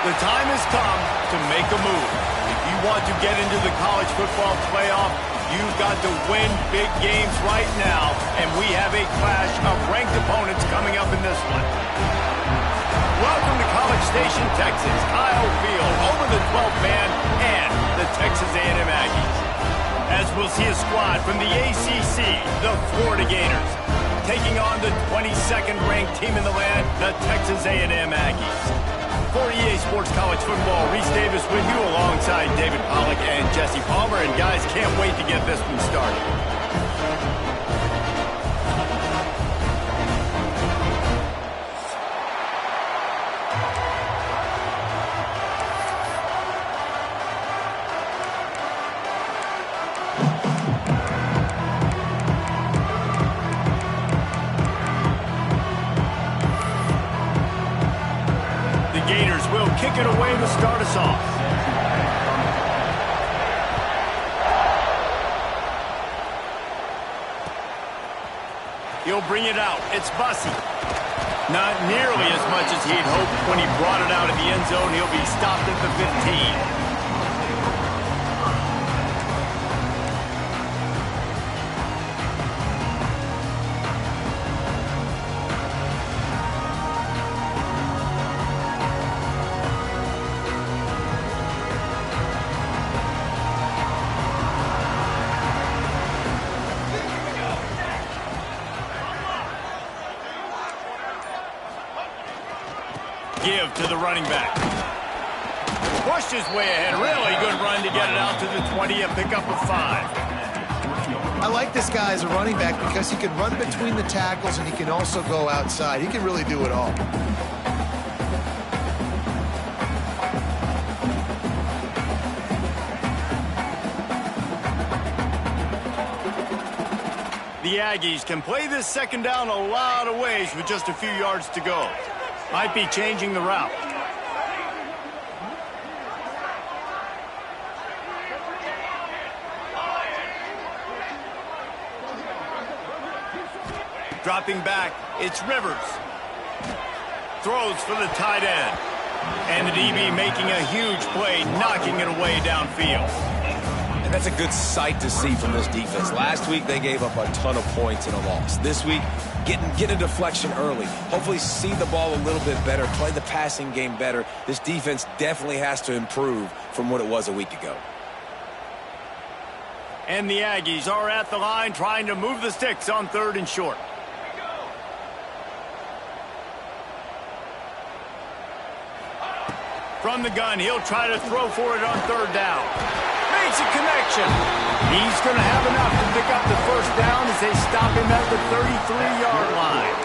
The time has come to make a move. If you want to get into the college football playoff, you've got to win big games right now, and we have a clash of ranked opponents coming up in this one. Welcome to College Station, Texas. Kyle Field over the 12th man and the Texas A&M Aggies. As we'll see a squad from the ACC, the Florida Gators, taking on the 22nd ranked team in the land, the Texas A&M Aggies. For EA Sports College Football, Reese Davis with you alongside David Pollack and Jesse Palmer. And guys, can't wait to get this one started. Kick it away to start us off. He'll bring it out. It's Bussey. Not nearly as much as he'd hoped when he brought it out of the end zone. He'll be stopped at the 15. Give to the running back. Pushed his way ahead. Really good run to get it out to the 20, a pickup of 5. I like this guy as a running back because he can run between the tackles and he can also go outside. He can really do it all. The Aggies can play this second down a lot of ways with just a few yards to go. Might be changing the route. Dropping back, it's Rivers. Throws for the tight end. And the DB making a huge play, knocking it away downfield. And that's a good sight to see from this defense. Last week, they gave up a ton of points in a loss. This week, get a deflection early. Hopefully see the ball a little bit better, play the passing game better. This defense definitely has to improve from what it was a week ago. And the Aggies are at the line trying to move the sticks on 3rd and short. From the gun, he'll try to throw for it on 3rd down. Makes a connection. He's going to have enough to pick up the 1st down as they stop him at the 33-yard line.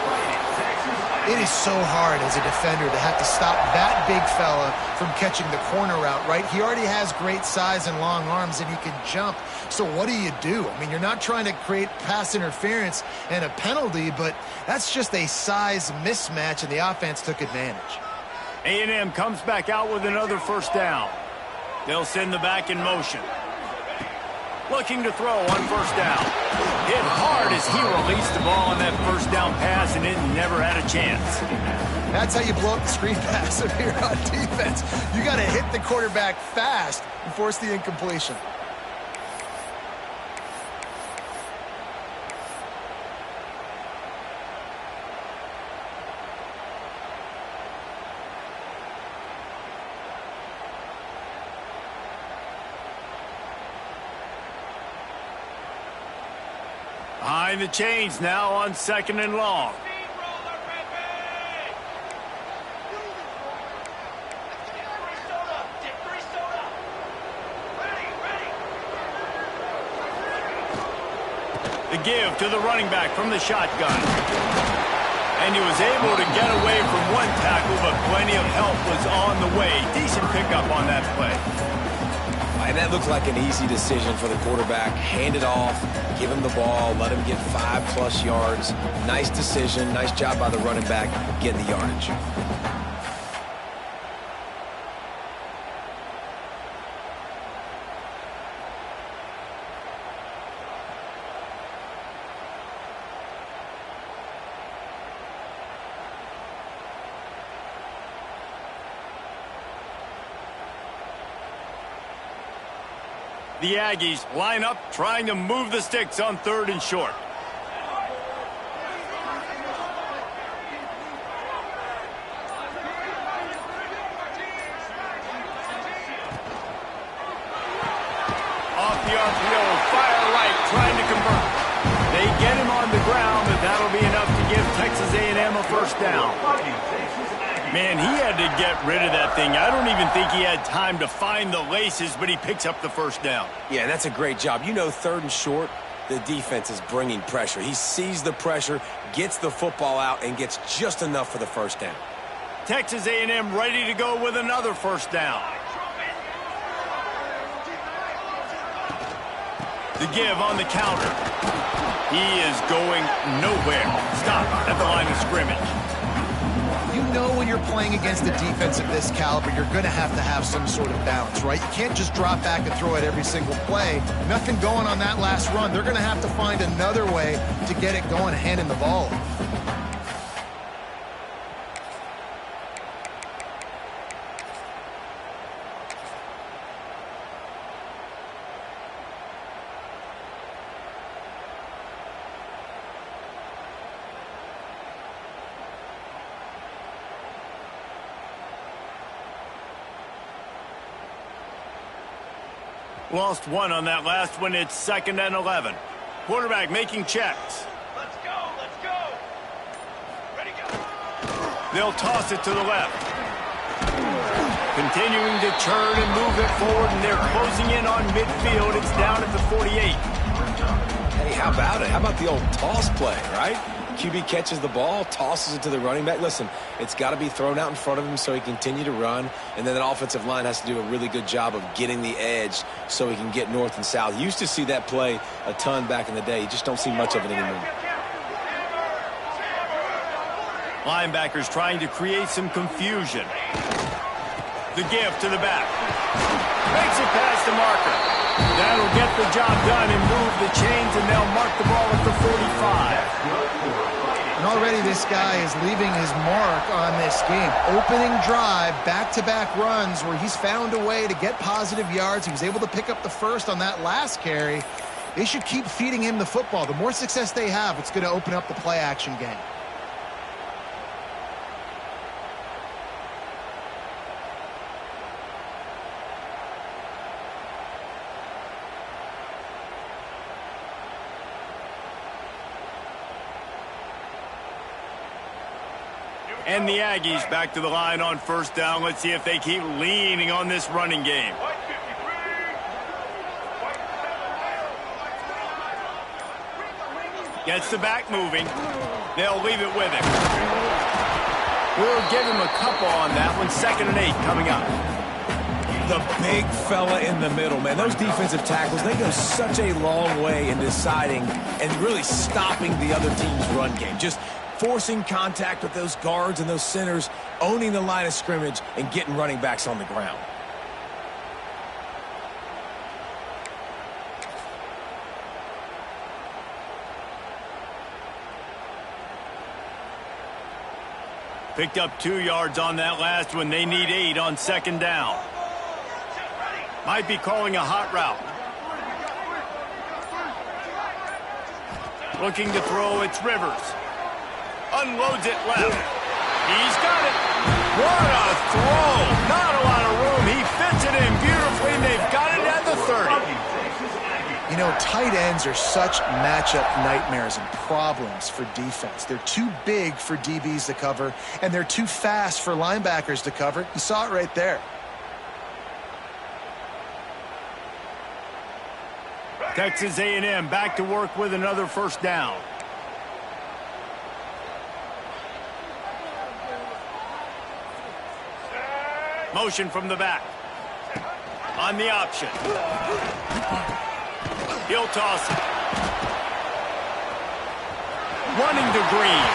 It It is so hard as a defender to have to stop that big fella from catching the corner route, right? He already has great size and long arms, and he can jump. So what do you do? I mean, you're not trying to create pass interference and a penalty, but that's just a size mismatch, and the offense took advantage. A&M comes back out with another first down. They'll send the back in motion. Looking to throw on first down. Hit hard as he released the ball on that first down pass, and it never had a chance. That's how you blow up the screen pass if you're on defense. You got to hit the quarterback fast and force the incompletion. Behind the chains now on 2nd and long. The give to the running back from the shotgun. And he was able to get away from one tackle, but plenty of help was on the way. Decent pickup on that play. And that looked like an easy decision for the quarterback. Hand it off, give him the ball, let him get 5+ yards. Nice decision. Nice job by the running back getting the yardage. The Aggies line up trying to move the sticks on 3rd and short. Off the RPO, fire right, trying to convert. They get him on the ground, but that'll be enough to give Texas A&M a first down. Man, he had to get rid of that thing. I don't even think he had time to find the laces, but he picks up the first down. Yeah, that's a great job. You know, 3rd and short, the defense is bringing pressure. He sees the pressure, gets the football out, and gets just enough for the first down. Texas A&M ready to go with another first down. The give on the counter. He is going nowhere. Stop at the line of scrimmage. You know when you're playing against a defense of this caliber, you're going to have some sort of balance, right? You can't just drop back and throw it every single play. Nothing going on that last run. They're going to have to find another way to get it going, handing the ball off. Lost one on that last one. It's 2nd and 11. Quarterback making checks. Let's go. Ready, go. They'll toss it to the left. Continuing to turn and move it forward, and they're closing in on midfield. It's down at the 48. Hey, how about it? How about the old toss play, right? QB catches the ball, tosses it to the running back. Listen, it's got to be thrown out in front of him so he can continue to run, and then that offensive line has to do a really good job of getting the edge so he can get north and south. You used to see that play a ton back in the day. You just don't see much of it anymore. Linebackers trying to create some confusion. The give to the back. Makes it past the marker. That'll get the job done and move the chains, and they'll mark the ball at the 45. And already this guy is leaving his mark on this game. Opening drive, back-to-back runs where he's found a way to get positive yards. He was able to pick up the first on that last carry. They should keep feeding him the football. The more success they have, it's going to open up the play-action game. And the Aggies back to the line on first down. Let's see if they keep leaning on this running game. Gets the back moving. They'll leave it with him. We'll give him a couple on that one. 2nd and 8 coming up. The big fella in the middle, man. Those defensive tackles, they go such a long way in deciding and really stopping the other team's run game. Just forcing contact with those guards and those centers, owning the line of scrimmage, and getting running backs on the ground. Picked up 2 yards on that last one. They need 8 on 2nd down. Might be calling a hot route. Looking to throw, it's Rivers. Unloads it left. He's got it. What a throw. Not a lot of room. He fits it in beautifully, and they've got it at the 30. You know, tight ends are such matchup nightmares and problems for defense. They're too big for DBs to cover, and they're too fast for linebackers to cover. You saw it right there. Texas A&M back to work with another 1st down. Motion from the back. On the option. He'll toss it. Running to Green.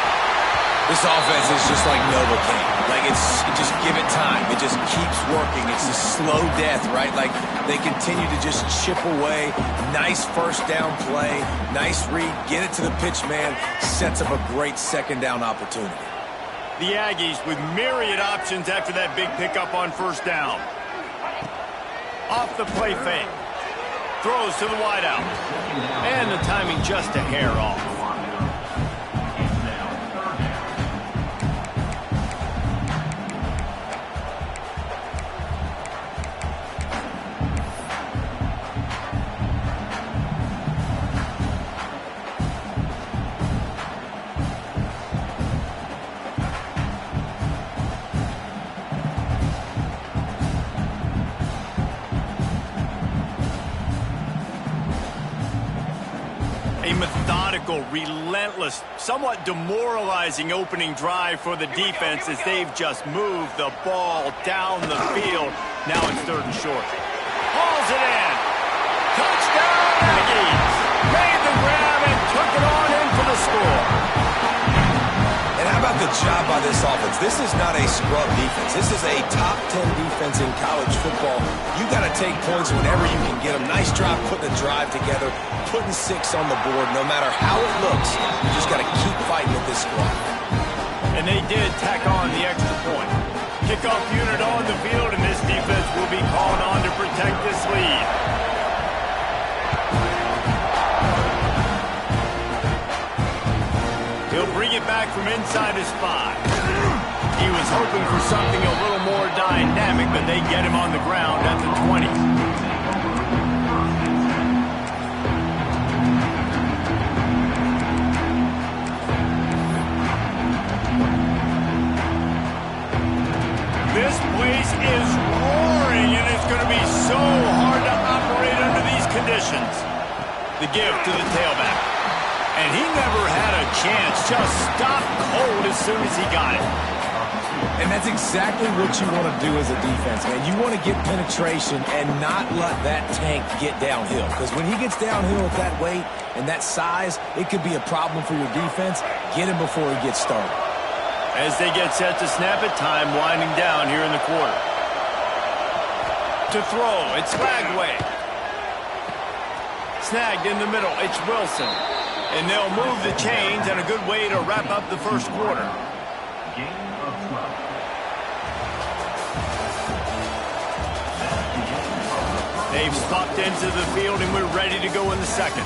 This offense is just like Novocaine. Like, just give it time. It just keeps working. It's a slow death, right? Like, they continue to just chip away. Nice 1st down play. Nice read. Get it to the pitch man. Sets up a great 2nd down opportunity. The Aggies with myriad options after that big pickup on 1st down. Off the play fake. Throws to the wideout. And the timing just a hair off. A methodical, relentless, somewhat demoralizing opening drive for the defense as they've just moved the ball down the field. Now it's 3rd and short. Hauls it in. Touchdown, Aggies. Made the grab and took it on in for the score. And how about the job by this offense? This is not a scrub defense. This is a top 10 defense in college football. You got to take points whenever you can get them. Nice job putting a drive together, putting 6 on the board. No matter how it looks, you just got to keep fighting with this squad. And they did tack on the extra point. Kickoff unit on the field, and this defense will be called on to protect this lead. He'll bring it back from inside his 5. He was hoping for something a little more dynamic, but they get him on the ground at the 20. This place is roaring, and it's going to be so hard to operate under these conditions. The give to the tailback. And he never had a chance. Just stopped cold as soon as he got it. And that's exactly what you want to do as a defense, man. You want to get penetration and not let that tank get downhill. Because when he gets downhill with that weight and that size, it could be a problem for your defense. Get him before he gets started. As they get set to snap it, time winding down here in the quarter. To throw, it's Lagway. Snagged in the middle, it's Wilson. And they'll move the chains, and a good way to wrap up the 1st quarter. They've swapped into the field, and we're ready to go in the 2nd.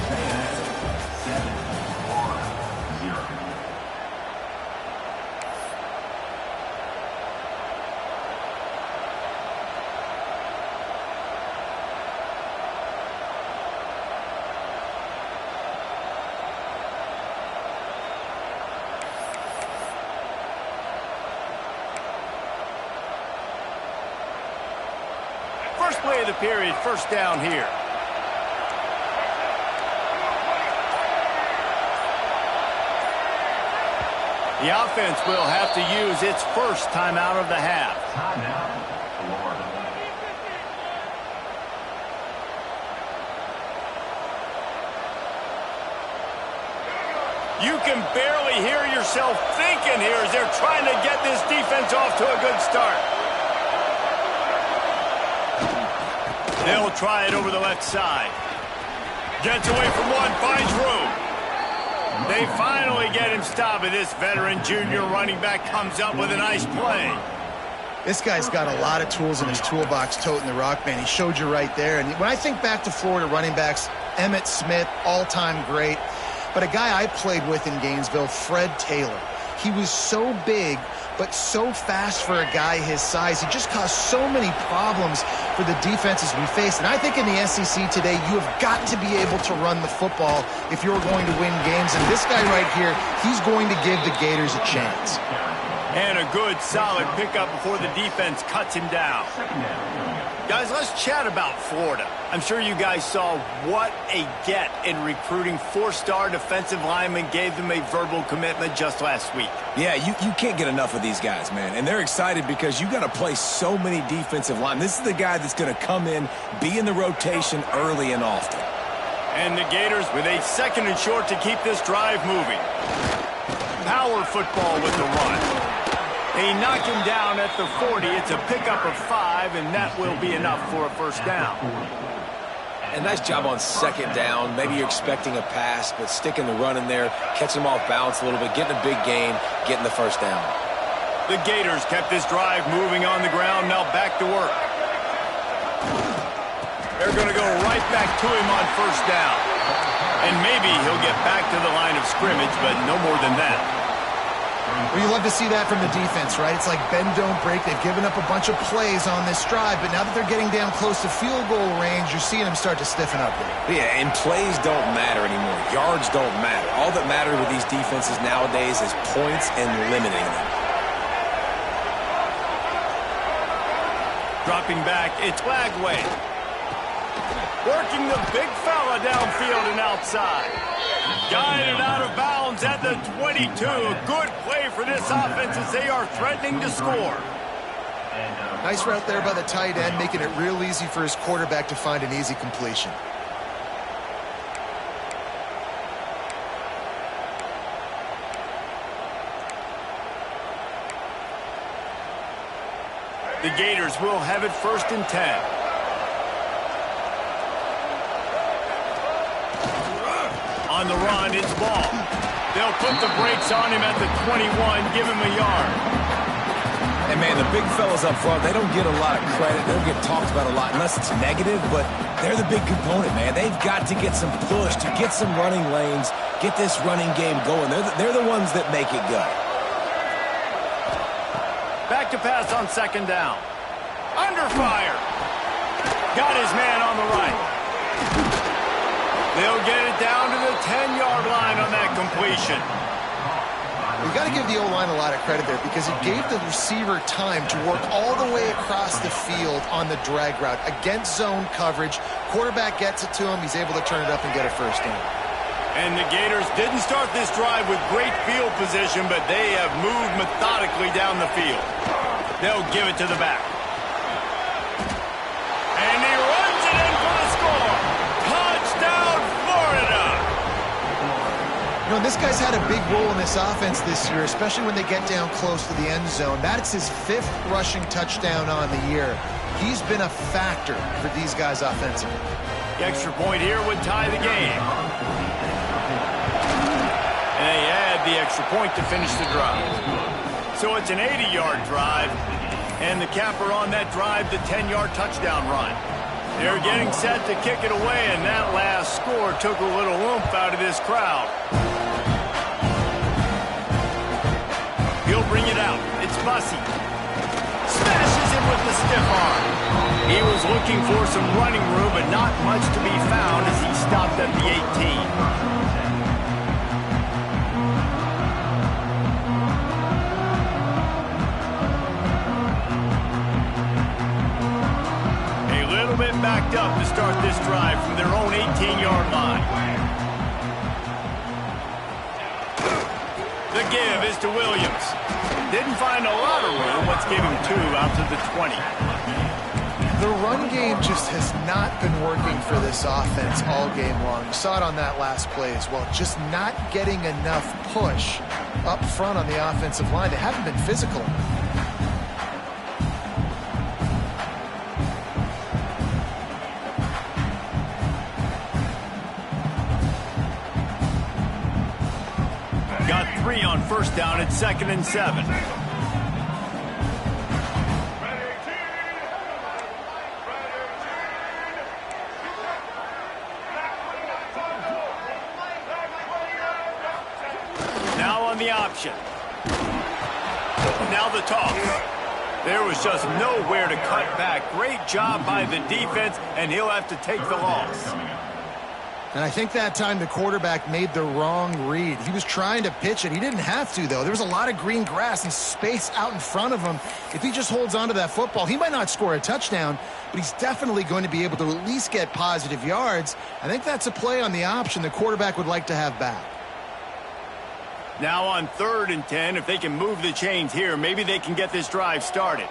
First play of the period, 1st down here. The offense will have to use its first timeout of the half. You can barely hear yourself thinking here as they're trying to get this defense off to a good start. They'll try it over the left side. Gets away from one, finds room. They finally get him stopped, and this veteran junior running back comes up with a nice play. This guy's got a lot of tools in his toolbox toting the rock, man. He showed you right there. And when I think back to Florida running backs, Emmitt Smith, all-time great. But a guy I played with in Gainesville, Fred Taylor. He was so big, but so fast for a guy his size. He just caused so many problems for the defenses we face. And I think in the SEC today, you have got to be able to run the football if you're going to win games. And this guy right here, he's going to give the Gators a chance. And a good, solid pickup before the defense cuts him down. Guys, let's chat about Florida. I'm sure you guys saw what a get in recruiting. Four-star defensive linemen gave them a verbal commitment just last week. Yeah, you can't get enough of these guys, man. And they're excited because you got to play so many defensive linemen. This is the guy that's going to come in, be in the rotation early and often. And the Gators with a 2nd and short to keep this drive moving. Power football with the run. They knock him down at the 40. It's a pickup of 5, and that will be enough for a first down. And nice job on 2nd down. Maybe you're expecting a pass, but sticking the run in there, catching them off balance a little bit, getting a big gain, getting the first down. The Gators kept this drive moving on the ground. Now back to work. They're going to go right back to him on first down. And maybe he'll get back to the line of scrimmage, but no more than that. Well, you love to see that from the defense, right? It's like bend, don't break. They've given up a bunch of plays on this drive, but now that they're getting down close to field goal range, you're seeing them start to stiffen up there. Yeah, and plays don't matter anymore. Yards don't matter. All that matters with these defenses nowadays is points and limiting them. Dropping back, it's Lagway. Working the big fella downfield and outside. Guided out of bounds at the 22. Good play for this offense as they are threatening to score. Nice route there by the tight end, making it real easy for his quarterback to find an easy completion. The Gators will have it 1st and 10. On the run, it's Ball. They'll put the brakes on him at the 21, give him a yard. And, man, the big fellas up front, they don't get a lot of credit. They don't get talked about a lot unless it's negative, but they're the big component, man. They've got to get some push, to get some running lanes, get this running game going. They're the ones that make it go. Back to pass on 2nd down. Under fire. Got his man on the right. They'll get it down to the 10-yard line on that completion. You got to give the O-line a lot of credit there because it gave the receiver time to work all the way across the field on the drag route against zone coverage. Quarterback gets it to him. He's able to turn it up and get a first down. And the Gators didn't start this drive with great field position, but they have moved methodically down the field. They'll give it to the back. And he runs it in for the score. Touchdown, Florida! You know, this guy's had a big role in this offense this year, especially when they get down close to the end zone. That's his 5th rushing touchdown on the year. He's been a factor for these guys offensively. The extra point here would tie the game. And they add the extra point to finish the drive. So it's an 80-yard drive, and the capper on that drive, the 10-yard touchdown run. They're getting set to kick it away, and that last score took a little oomph out of this crowd. He'll bring it out. It's Bussey. Smashes him with the stiff arm. He was looking for some running room, but not much to be found as he stopped at the 18. Backed up to start this drive from their own 18-yard line. The give give is to Williams. Didn't find a lot of room. Let's give him 2 out to the 20. The run game just has not been working for this offense all game long. You saw it on that last play as well. Just not getting enough push up front on the offensive line. They haven't been physical. Got 3 on first down at 2nd and 7. Now on the option. Now the toss. There was just nowhere to cut back. Great job by the defense, and he'll have to take the loss. And I think that time the quarterback made the wrong read. He was trying to pitch it. He didn't have to, though. There was a lot of green grass and space out in front of him. If he just holds on to that football, he might not score a touchdown, but he's definitely going to be able to at least get positive yards. I think that's a play on the option the quarterback would like to have back. Now on 3rd and 10, if they can move the chains here, maybe they can get this drive started.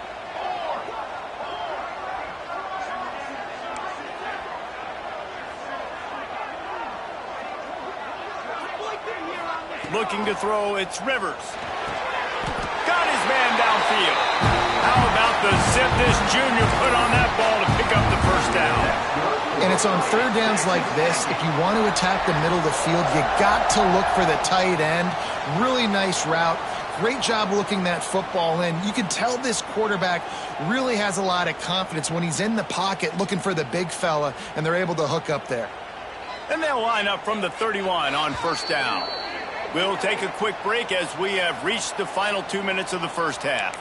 Looking to throw, it's Rivers. Got his man downfield. How about the zip this junior put on that ball to pick up the first down? And it's on 3rd downs like this. If you want to attack the middle of the field, you got to look for the tight end. Really nice route. Great job looking that football in. You can tell this quarterback really has a lot of confidence when he's in the pocket looking for the big fella, and they're able to hook up there. And they'll line up from the 31 on first down. We'll take a quick break as we have reached the final 2 minutes of the first half.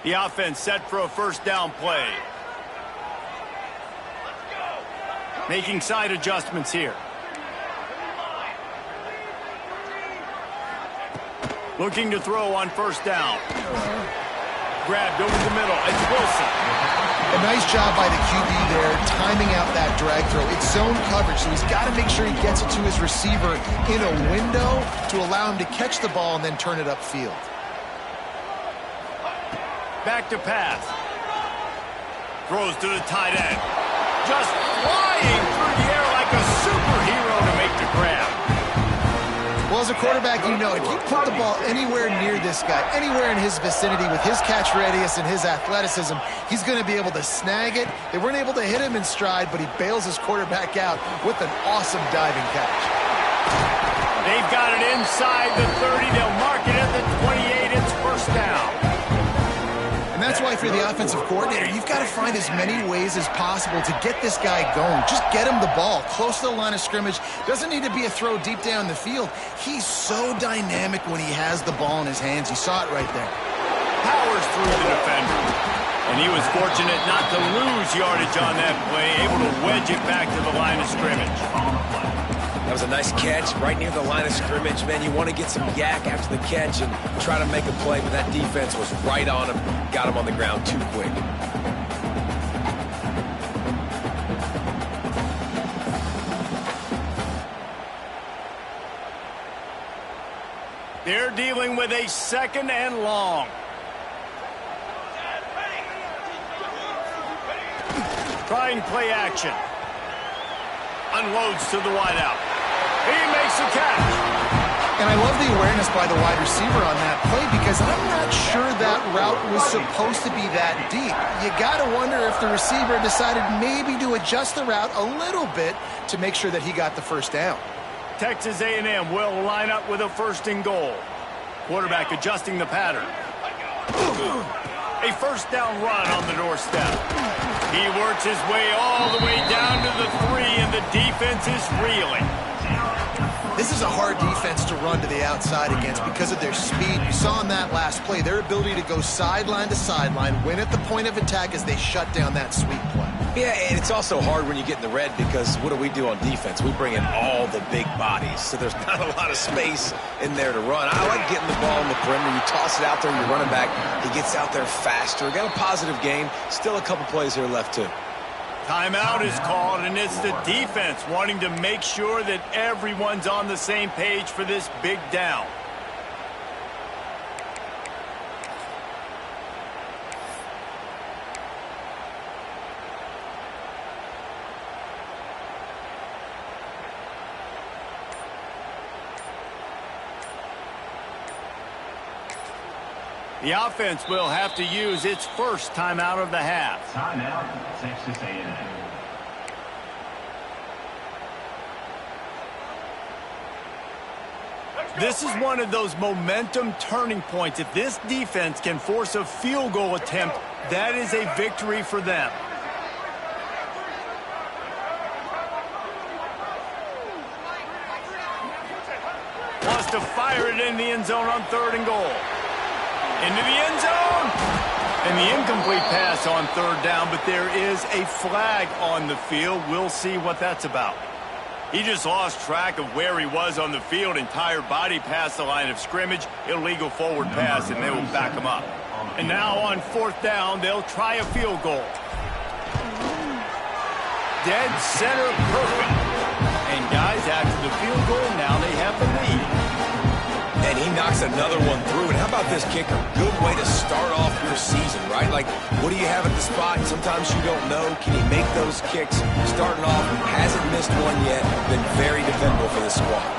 The offense set for a first down play. Making side adjustments here. Looking to throw on first down. Grabbed over the middle. It's Wilson. A nice job by the QB there, timing out that drag throw. It's zone coverage, so he's got to make sure he gets it to his receiver in a window to allow him to catch the ball and then turn it upfield. Back to pass. Throws to the tight end. Just flying through the air like a superhero to make the grab. Well, as a quarterback, you know, if you put the ball anywhere near this guy, anywhere in his vicinity with his catch radius and his athleticism, he's going to be able to snag it. They weren't able to hit him in stride, but he bails his quarterback out with an awesome diving catch. They've got it inside the 30. They'll mark it at the 28. It's first down. And that's why for the offensive coordinator, you've got to find as many ways as possible to get this guy going. Just get him the ball close to the line of scrimmage. Doesn't need to be a throw deep down the field. He's so dynamic when he has the ball in his hands. You saw it right there. Powers through the defender. And he was fortunate not to lose yardage on that play, able to wedge it back to the line of scrimmage. That was a nice catch right near the line of scrimmage. Man, you want to get some yak after the catch and try to make a play, but that defense was right on him, got him on the ground too quick. They're dealing with a 2nd and long. Trying play action. Unloads to the wideout. He makes a catch. And I love the awareness by the wide receiver on that play because I'm not sure that route was supposed to be that deep. You got to wonder if the receiver decided maybe to adjust the route a little bit to make sure that he got the first down. Texas A&M will line up with a 1st and goal. Quarterback adjusting the pattern. A first down run on the doorstep. He works his way all the way down to the 3, and the defense is reeling. This is a hard defense to run to the outside against because of their speed. You saw in that last play their ability to go sideline to sideline, win at the point of attack as they shut down that sweep play. Yeah, and it's also hard when you get in the red because what do we do on defense? We bring in all the big bodies, so there's not a lot of space in there to run. I like getting the ball in the perimeter. You toss it out there, you're running back. He gets out there faster. Got a positive game. Still a couple plays here left, too. Timeout is called, and it's the defense wanting to make sure that everyone's on the same page for this big down. The offense will have to use its first timeout of the half. Timeout, Texas A&M. This is one of those momentum turning points. If this defense can force a field goal attempt, that is a victory for them. Wants to fire it in the end zone on 3rd and goal. Into the end zone. And the incomplete pass on 3rd down, but there is a flag on the field. We'll see what that's about. He just lost track of where he was on the field. Entire body past the line of scrimmage. Illegal forward pass, and they will back him up. And now on 4th down, they'll try a field goal. Dead center perfect. And guys, after the field goal, now they have the lead. And he knocks another one through. And how about this kicker? Good way to start off your season, right? Like, what do you have at the spot? Sometimes you don't know. Can he make those kicks? Starting off, hasn't missed one yet. Been very dependable for this squad.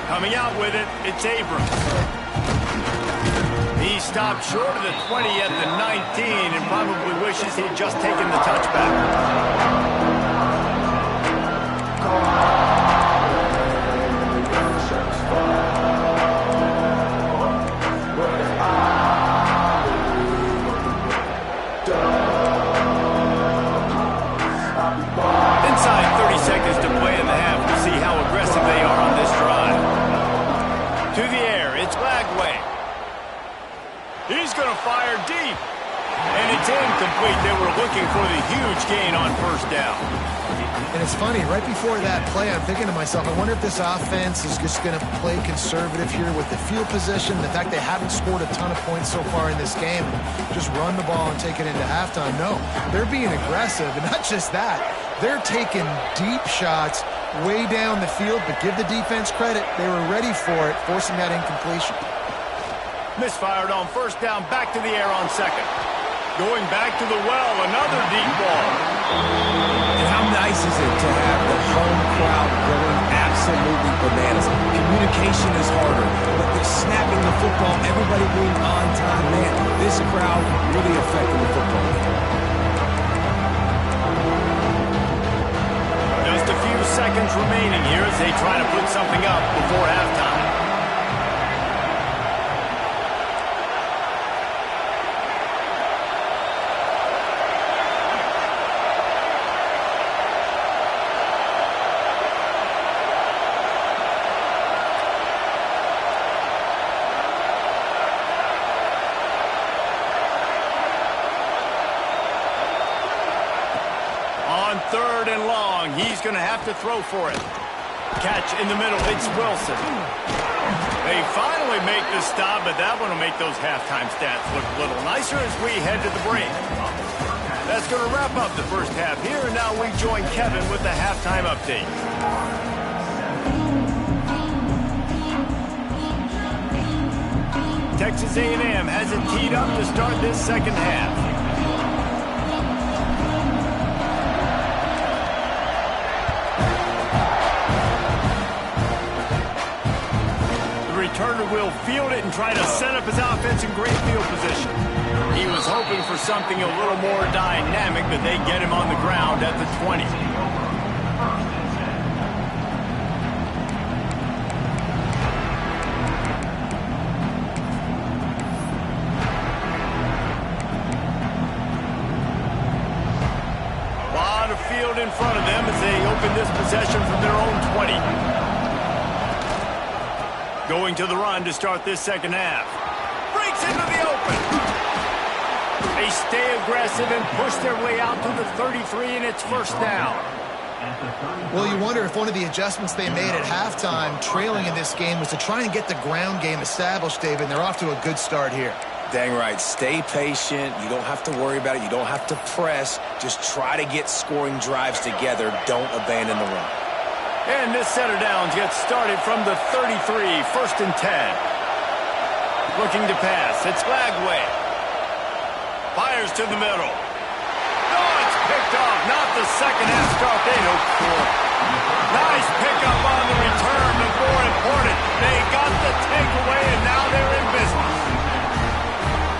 Coming out with it, it's Abrams. He stopped short of the 20 at the 19 and probably wishes he'd just taken the touchback. Inside 30 seconds to play in the half. We'll see how aggressive they are on this drive. To the air, it's Lagway. He's going to fire deep. And it's incomplete. They were looking for the huge gain on 1st down. And it's funny, right before that play, I'm thinking to myself, I wonder if this offense is just going to play conservative here with the field position, the fact they haven't scored a ton of points so far in this game, just run the ball and take it into halftime. No, they're being aggressive, and not just that, they're taking deep shots way down the field, but give the defense credit. They were ready for it, forcing that incompletion. Misfired on 1st down, back to the air on 2nd. Going back to the well, another deep ball. And how nice is it to have the home crowd going absolutely bananas? Communication is harder, but they're snapping the football, everybody being on time. Man, this crowd really affecting the football game. Just a few seconds remaining here as they try to put something up before halftime. On 3rd and long, he's going to have to throw for it. Catch in the middle, it's Wilson. They finally make the stop, but that one will make those halftime stats look a little nicer as we head to the break. That's going to wrap up the 1st half here, and now we join Kevin with the halftime update. Texas A&M has it teed up to start this 2nd half. Turner will field it and try to set up his offense in great field position. He was hoping for something a little more dynamic, but they get him on the ground at the 20. A lot of field in front of them as they open this possession from their own 20. Going to the run to start this second half. Breaks into the open. They stay aggressive and push their way out to the 33, and it's first down. Well, you wonder if one of the adjustments they made at halftime, trailing in this game, was to try and get the ground game established, David, and they're off to a good start here. Dang right. Stay patient. You don't have to worry about it. You don't have to press. Just try to get scoring drives together. Don't abandon the run. And this set of downs gets started from the 33, first and 10. Looking to pass. It's Lagway. Fires to the middle. Oh, it's picked off. Not the second half start they hoped for. Nice pickup on the return, but more important, they got the takeaway, and now they're in business.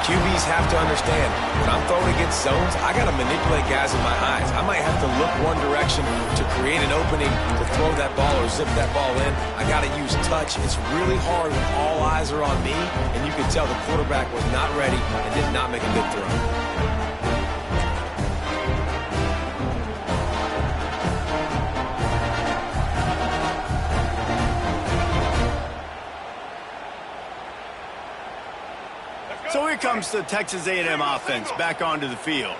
QBs have to understand, when I'm throwing against zones, I got to manipulate guys with my eyes. I might have to look one direction to create an opening to throw that ball or zip that ball in. I got to use touch. It's really hard when all eyes are on me, and you can tell the quarterback was not ready and did not make a good throw. So here comes the Texas A&M offense back onto the field.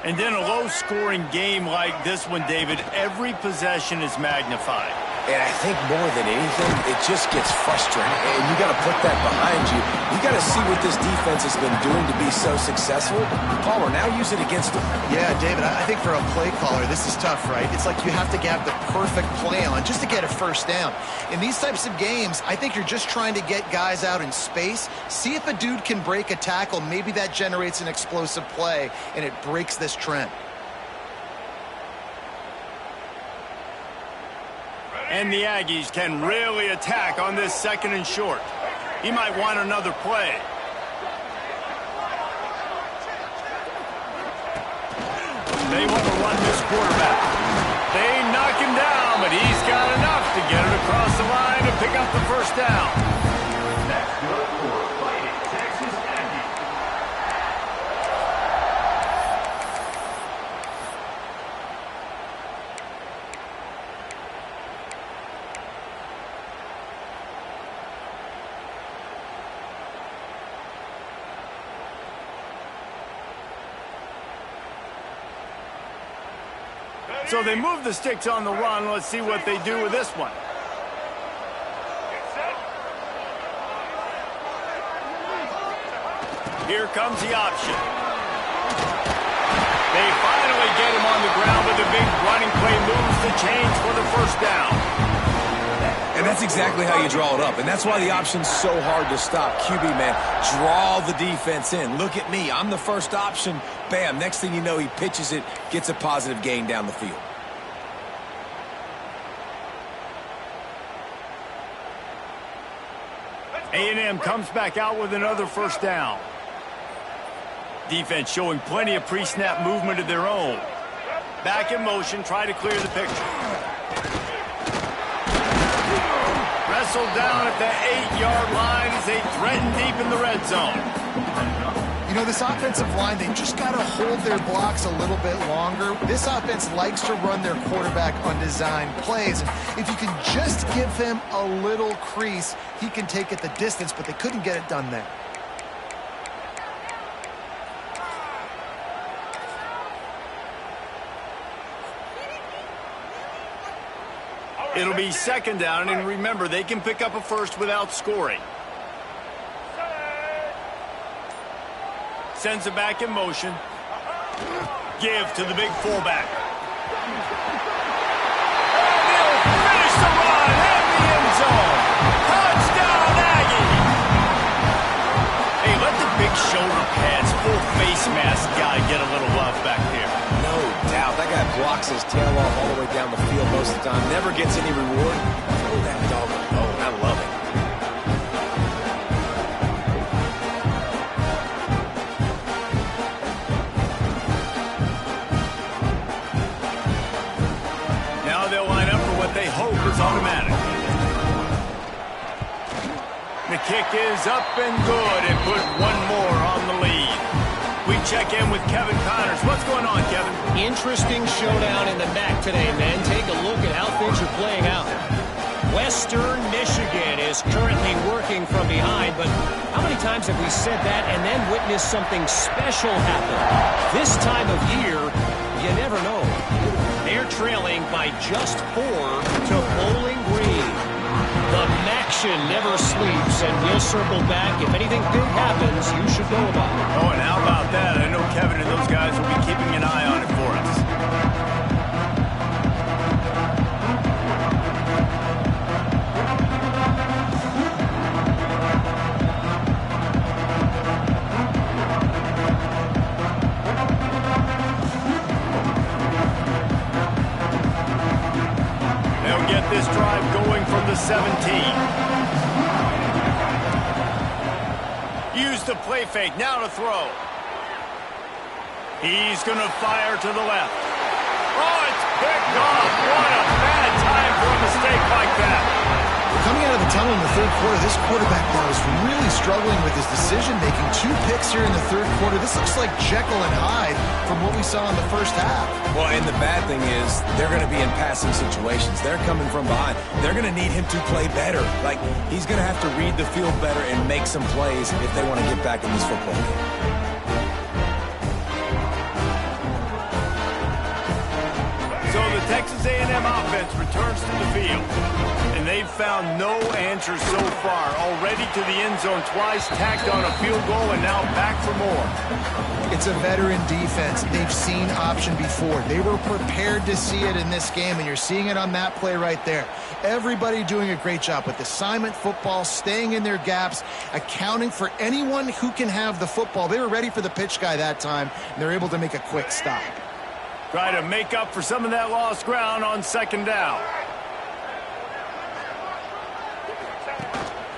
And then a low-scoring game like this one, David, every possession is magnified. And I think more than anything, it just gets frustrating. And you got to put that behind you. You got to see what this defense has been doing to be so successful. Palmer, now use it against them. Yeah, David, I think for a play caller, this is tough, right? It's like you have to have the perfect play on just to get a first down. In these types of games, I think you're just trying to get guys out in space, see if a dude can break a tackle. Maybe that generates an explosive play, and it breaks this trend. And the Aggies can really attack on this second and short. He might want another play. They want to run this quarterback. They knock him down, but he's got enough to get it across the line and pick up the first down. That's good for Fighting Texas Aggies. So they move the sticks on the run. Let's see what they do with this one. Here comes the option. They finally get him on the ground with a big running play, moves the chains for the first down. And that's exactly how you draw it up. And that's why the option's so hard to stop. QB, man, draw the defense in. Look at me. I'm the first option. Bam. Next thing you know, he pitches it, gets a positive gain down the field. A&M comes back out with another first down. Defense showing plenty of pre-snap movement of their own. Back in motion, try to clear the picture. Wrestled down at the 8-yard line as they threaten deep in the red zone. You know, this offensive line, they just got to hold their blocks a little bit longer. This offense likes to run their quarterback on design plays. If you can just give him a little crease, he can take it the distance, but they couldn't get it done there. It'll be second down, and remember, they can pick up a first without scoring. Sends it back in motion. Give to the big fullback. And he'll finish the run at the end zone. Touchdown, Aggie! Hey, let the big shoulder pads, full face mask guy get a little love back there. No doubt. That guy blocks his tail off all the way down the field most of the time. Never gets any reward. Throw that dog a bone. I love it. Now they'll line up for what they hope is automatic. The kick is up and good and put one more on the lead. We check in with Kevin Connors. What's going on, Kevin? Interesting showdown in the MAC today, man. Take a look at how things are playing out. Western Michigan is currently working from behind, but how many times have we said that and then witnessed something special happen? This time of year, you never know. They're trailing by just 4 to Bowling Green. The Maction never sleeps, and we'll circle back. If anything big happens, you should know about it. Oh, and how about that? I know Kevin and those guys will be keeping an eye on it for us. This drive going from the 17. Use the play fake, now to throw. He's going to fire to the left. Oh, it's picked off. What a bad time for a mistake like that. Coming out of the tunnel in the third quarter, this quarterback now is really struggling with his decision-making. 2 picks here in the third quarter. This looks like Jekyll and Hyde from what we saw in the first half. Well, and the bad thing is they're going to be in passing situations. They're coming from behind. They're going to need him to play better. Like, he's going to have to read the field better and make some plays if they want to get back in this football game. So the Texas A&M offense returns to the field. And they've found no answers so far. Already to the end zone twice, tacked on a field goal, and now back for more. It's a veteran defense. They've seen option before. They were prepared to see it in this game, and you're seeing it on that play right there. Everybody doing a great job with assignment football, staying in their gaps, accounting for anyone who can have the football. They were ready for the pitch guy that time, and they're able to make a quick stop. Try to make up for some of that lost ground on second down.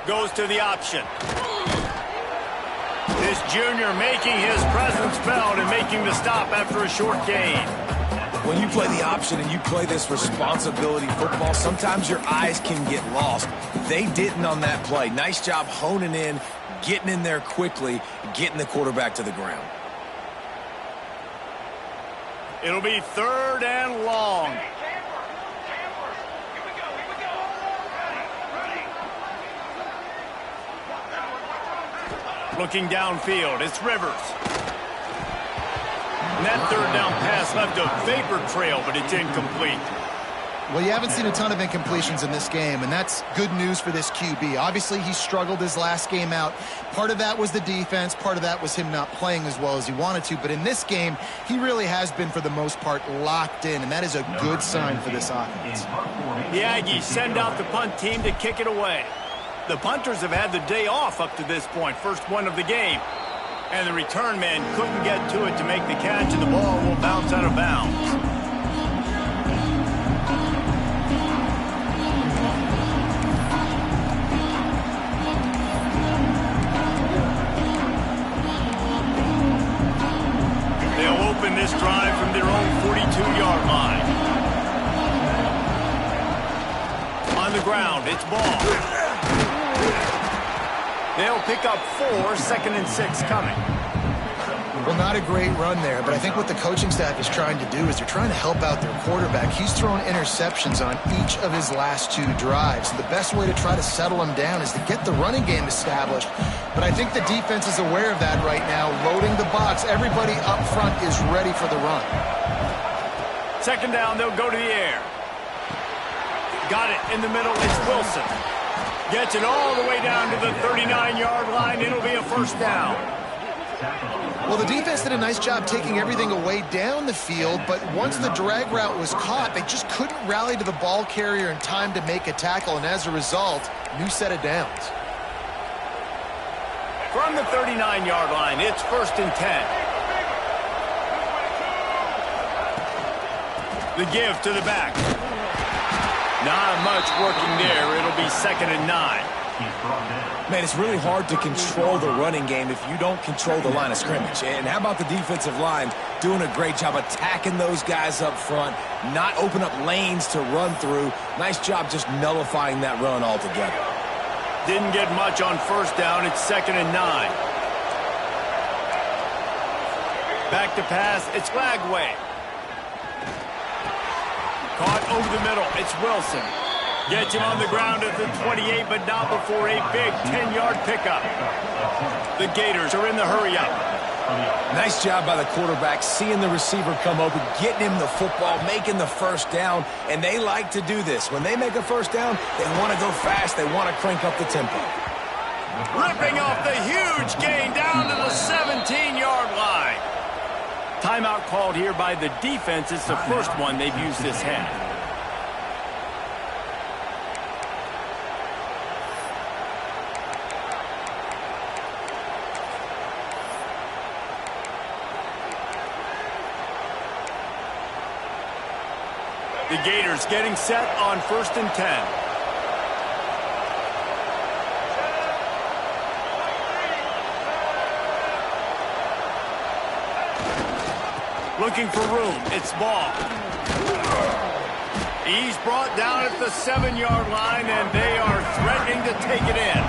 Goes to the option. This junior making his presence felt and making the stop after a short gain. When you play the option and you play this responsibility football, sometimes your eyes can get lost. They didn't on that play. Nice job honing in, getting in there quickly, getting the quarterback to the ground. It'll be 3rd and long. Looking downfield, it's Rivers. And that 3rd down pass left a vapor trail, but it's incomplete. Well, you haven't seen a ton of incompletions in this game, and that's good news for this QB. Obviously, he struggled his last game out. Part of that was the defense. Part of that was him not playing as well as he wanted to. But in this game, he really has been, for the most part, locked in, and that is a good sign for this offense. The Aggies send out the punt team to kick it away. The punters have had the day off up to this point, first one of the game. And the return man couldn't get to it to make the catch, and the ball will bounce out of bounds. They'll open this drive from their own 42-yard line. On the ground, it's Ball. They'll pick up 4, 2nd and 6 coming. Well, not a great run there, but I think what the coaching staff is trying to do is they're trying to help out their quarterback. He's thrown interceptions on each of his last 2 drives. The best way to try to settle him down is to get the running game established. But I think the defense is aware of that right now, loading the box. Everybody up front is ready for the run. 2nd down, they'll go to the air. Got it in the middle, it's Wilson. Gets it all the way down to the 39-yard line. It'll be a 1st down. Well, the defense did a nice job taking everything away down the field, but once the drag route was caught, they just couldn't rally to the ball carrier in time to make a tackle, and as a result, new set of downs. From the 39-yard line, it's 1st and 10. The give to the back. Not much working there. It'll be 2nd and 9. Man, it's really hard to control the running game if you don't control the line of scrimmage. And how about the defensive line doing a great job attacking those guys up front, not open up lanes to run through. Nice job just nullifying that run altogether. Didn't get much on 1st down. It's 2nd and 9. Back to pass. It's Lagway. Caught over the middle. It's Wilson. Gets him on the ground at the 28, but not before a big 10-yard pickup. The Gators are in the hurry-up. Nice job by the quarterback, seeing the receiver come open, getting him the football, making the first down, and they like to do this. When they make a first down, they want to go fast. They want to crank up the tempo. Ripping off the huge gain down to the 17-yard line. Timeout called here by the defense. It's the first one they've used this half. The Gators getting set on 1st and 10. Looking for room. It's Ball. He's brought down at the 7-yard line, and they are threatening to take it in.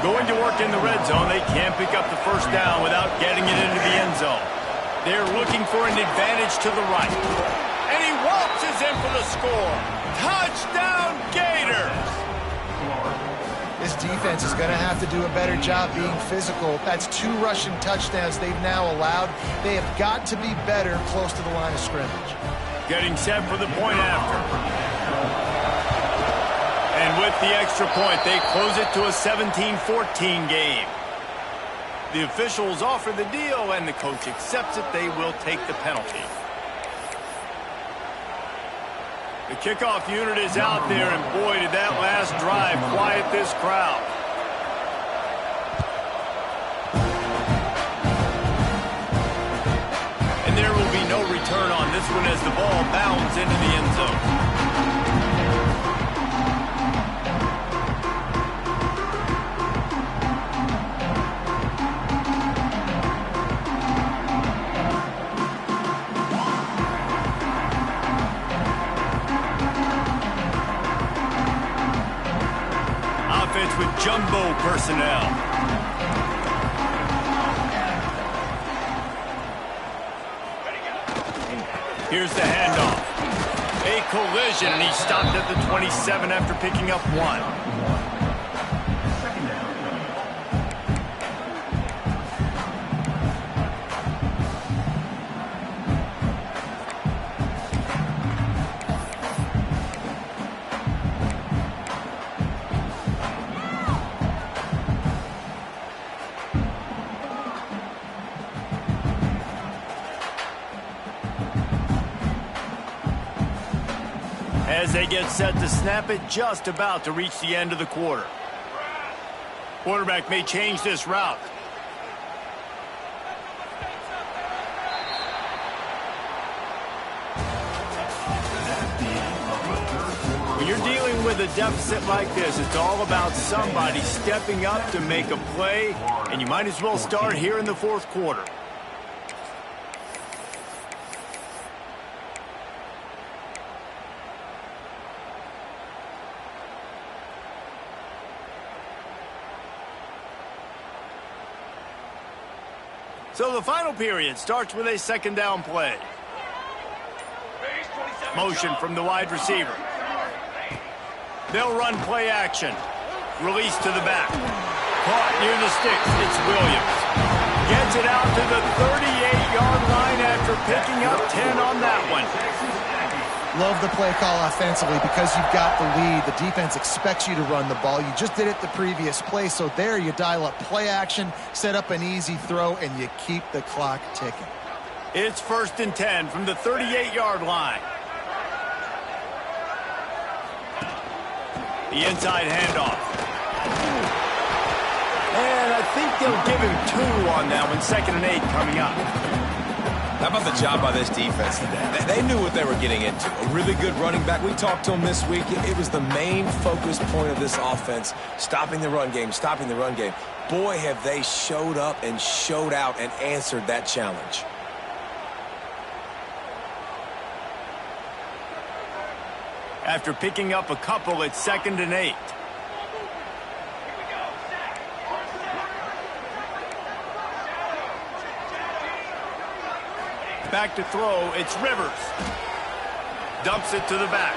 Going to work in the red zone. They can't pick up the first down without getting it into the end zone. They're looking for an advantage to the right. And he waltzes in for the score. Touchdown, Gators! This defense is going to have to do a better job being physical. That's 2 rushing touchdowns they've now allowed. They have got to be better close to the line of scrimmage. Getting set for the point after. And with the extra point, they close it to a 17-14 game. The officials offer the deal, and the coach accepts it. They will take the penalty. The kickoff unit is out there, and boy, did that last drive quiet this crowd. And there will be no return on this one as the ball bounds into the end zone. With jumbo personnel. Here's the handoff. A collision, and he stopped at the 27 after picking up 1. As they get set to snap it, just about to reach the end of the quarter. Quarterback may change this route. When you're dealing with a deficit like this, it's all about somebody stepping up to make a play, and you might as well start here in the 4th quarter. So the final period starts with a 2nd down play. Motion from the wide receiver. They'll run play action. Release to the back. Caught near the sticks. It's Williams. Gets it out to the 38-yard line after picking up 10 on that one. Love the play call offensively because you've got the lead. The defense expects you to run the ball. You just did it the previous play, so there you dial up play action, set up an easy throw, and you keep the clock ticking. It's 1st and 10 from the 38-yard line. The inside handoff. And I think they'll give him 2 on that one. 2nd and 8 coming up. How about the job by this defense today? They knew what they were getting into. A really good running back. We talked to him this week. It was the main focus point of this offense, stopping the run game, stopping the run game. Boy, have they showed up and showed out and answered that challenge. After picking up a couple, it's 2nd and 8. Back to throw, it's Rivers. Dumps it to the back.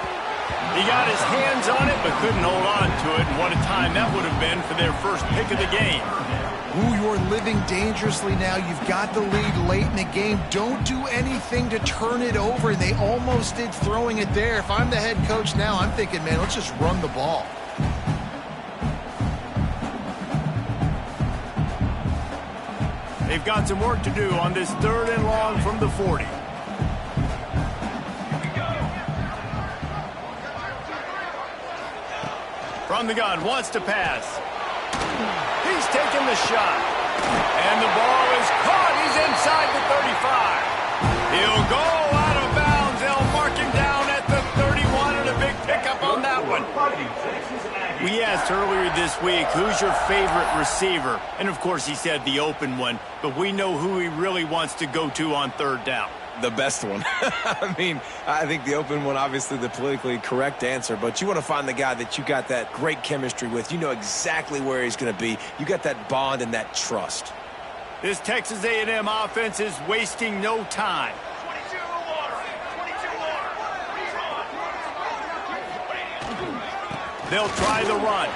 He got his hands on it, but couldn't hold on to it. And what a time that would have been for their first pick of the game. Ooh, you're living dangerously now. You've got the lead late in the game. Don't do anything to turn it over. They almost did throwing it there. If I'm the head coach now, I'm thinking, man, let's just run the ball. They've got some work to do on this 3rd and long from the 40. From the gun, wants to pass. He's taking the shot. And the ball is caught. He's inside the 35. He'll go out of bounds. They'll mark him down at the 31, and a big pickup on that one. We asked earlier this week, who's your favorite receiver? And, of course, he said the open one. But we know who he really wants to go to on 3rd down. The best one. I mean, I think the open one, obviously the politically correct answer, but you want to find the guy that you got that great chemistry with. You know exactly where he's going to be. You got that bond and that trust. This Texas A&M offense is wasting no time. They'll try the run.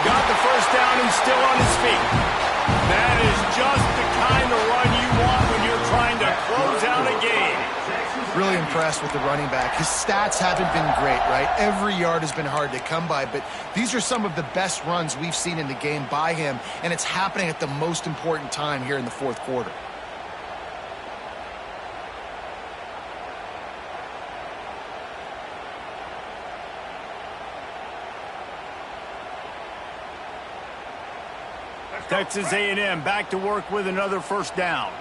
Got the first down and still on his feet. That is just the kind of run you want when you're trying to close out a game. Really impressed with the running back. His stats haven't been great, right? Every yard has been hard to come by, but these are some of the best runs we've seen in the game by him, and it's happening at the most important time here in the 4th quarter. Texas A&M back to work with another first down.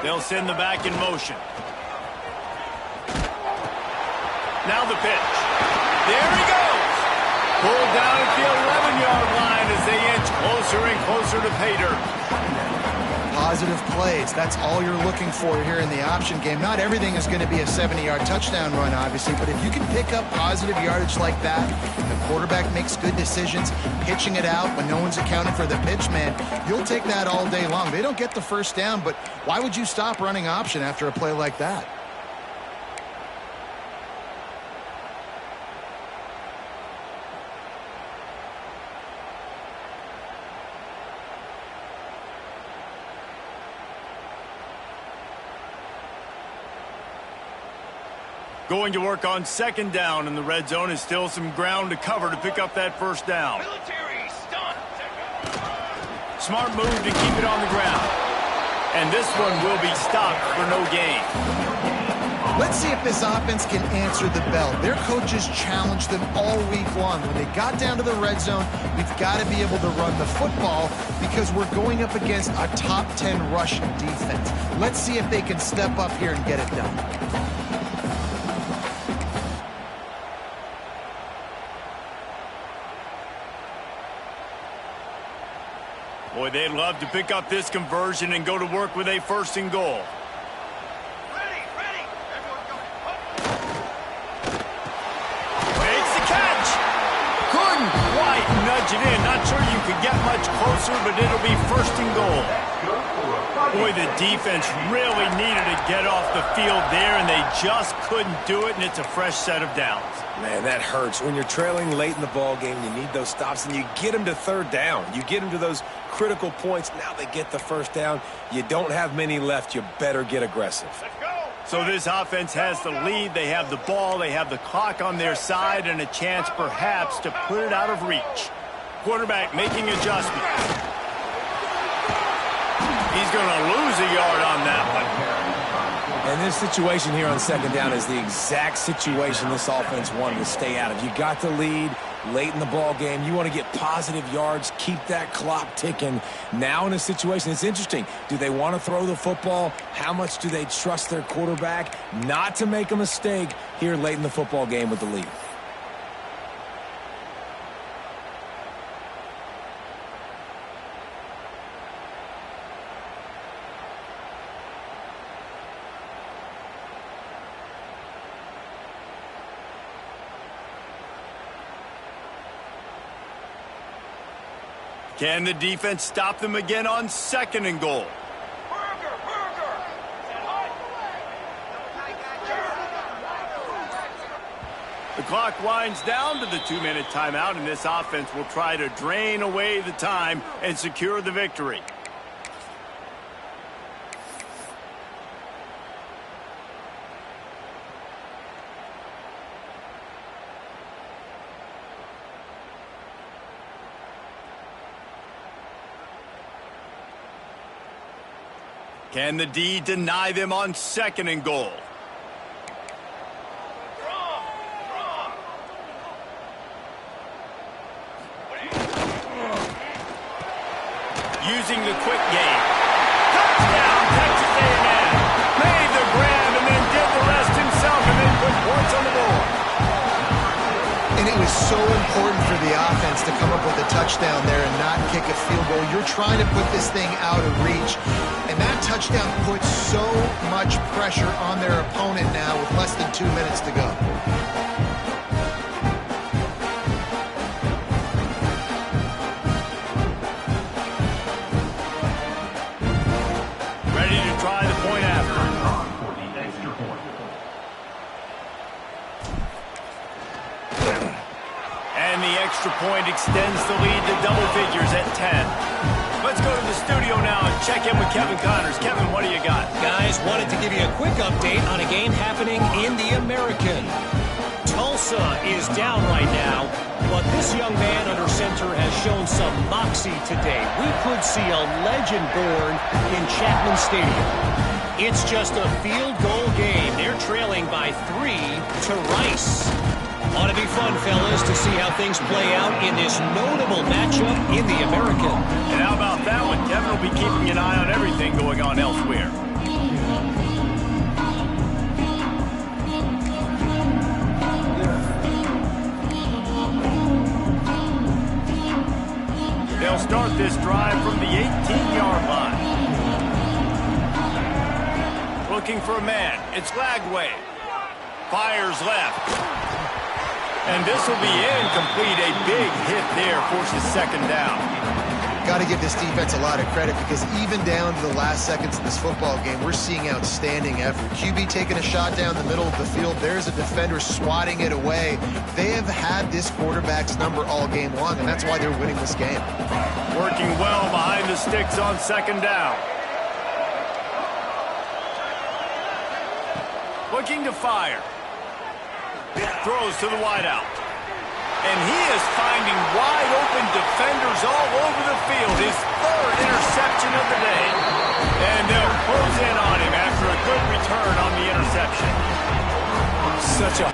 They'll send the back in motion. Now the pitch. There he goes. Pulled down at the 11-yard line as they inch closer and closer to pay dirt. Positive plays. That's all you're looking for here in the option game. Not everything is going to be a 70-yard touchdown run, obviously, but if you can pick up positive yardage like that, the quarterback makes good decisions, pitching it out when no one's accounting for the pitch, man, you'll take that all day long. They don't get the first down, but why would you stop running option after a play like that? Going to work on 2nd down in the red zone is still some ground to cover to pick up that first down. Smart move to keep it on the ground. And this one will be stopped for no gain. Let's see if this offense can answer the bell. Their coaches challenged them all week long. When they got down to the red zone, we've got to be able to run the football because we're going up against a top 10 rush defense. Let's see if they can step up here and get it done. Boy, they'd love to pick up this conversion and go to work with a 1st and goal. Makes the catch. Couldn't quite nudge it in. Not sure you could get much closer, but it'll be 1st and goal. Boy, the defense really needed to get off the field there, and they just couldn't do it, and it's a fresh set of downs. Man, that hurts. When you're trailing late in the ball game, you need those stops, and you get them to 3rd down. You get them to those critical points. Now they get the first down. You don't have many left. You better get aggressive. So this offense has the lead. They have the ball. They have the clock on their side and a chance perhaps to put it out of reach. Quarterback making adjustments. He's going to lose a yard on that one. And this situation here on 2nd down is the exact situation this offense wanted to stay out of. You got the lead late in the ball game. You want to get positive yards, keep that clock ticking. Now in a situation, it's interesting. Do they want to throw the football? How much do they trust their quarterback not to make a mistake here late in the football game with the lead? Can the defense stop them again on 2nd and goal? The clock winds down to the 2-minute timeout, and this offense will try to drain away the time and secure the victory. Can the D deny them on 2nd and goal? Using the quick game. Touchdown, Texas A&M. Made the grab and then did the rest himself and then put points on the board. And it was so important for the offense to come up with a touchdown there and not kick a field goal. You're trying to put this thing out of reach. And that touchdown puts so much pressure on their opponent now with less than 2 minutes to go. Ready to try the point after. And the extra point extends the lead to double figures at 10. Let's go to the studio now and check in with Kevin Connors. Kevin, what do you got? Guys, wanted to give you a quick update on a game happening in the American. Tulsa is down right now, but this young man under center has shown some moxie today. We could see a legend born in Chapman Stadium. It's just a field goal game. They're trailing by 3 to Rice. Ought to be fun, fellas, to see how things play out in this notable matchup in the American. And how about that one? Kevin will be keeping an eye on everything going on elsewhere. They'll start this drive from the 18-yard line. Looking for a man. It's Lagway. Fires left. And this will be incomplete. A big hit there forces 2nd down. Got to give this defense a lot of credit because even down to the last seconds of this football game, we're seeing outstanding effort. QB taking a shot down the middle of the field. There's a defender swatting it away. They have had this quarterback's number all game long, and that's why they're winning this game. Working well behind the sticks on 2nd down. Looking to fire. Throws to the wideout. And he is finding wide-open defenders all over the field. His 3rd interception of the day. And they'll close in on him after a good return on the interception. Such a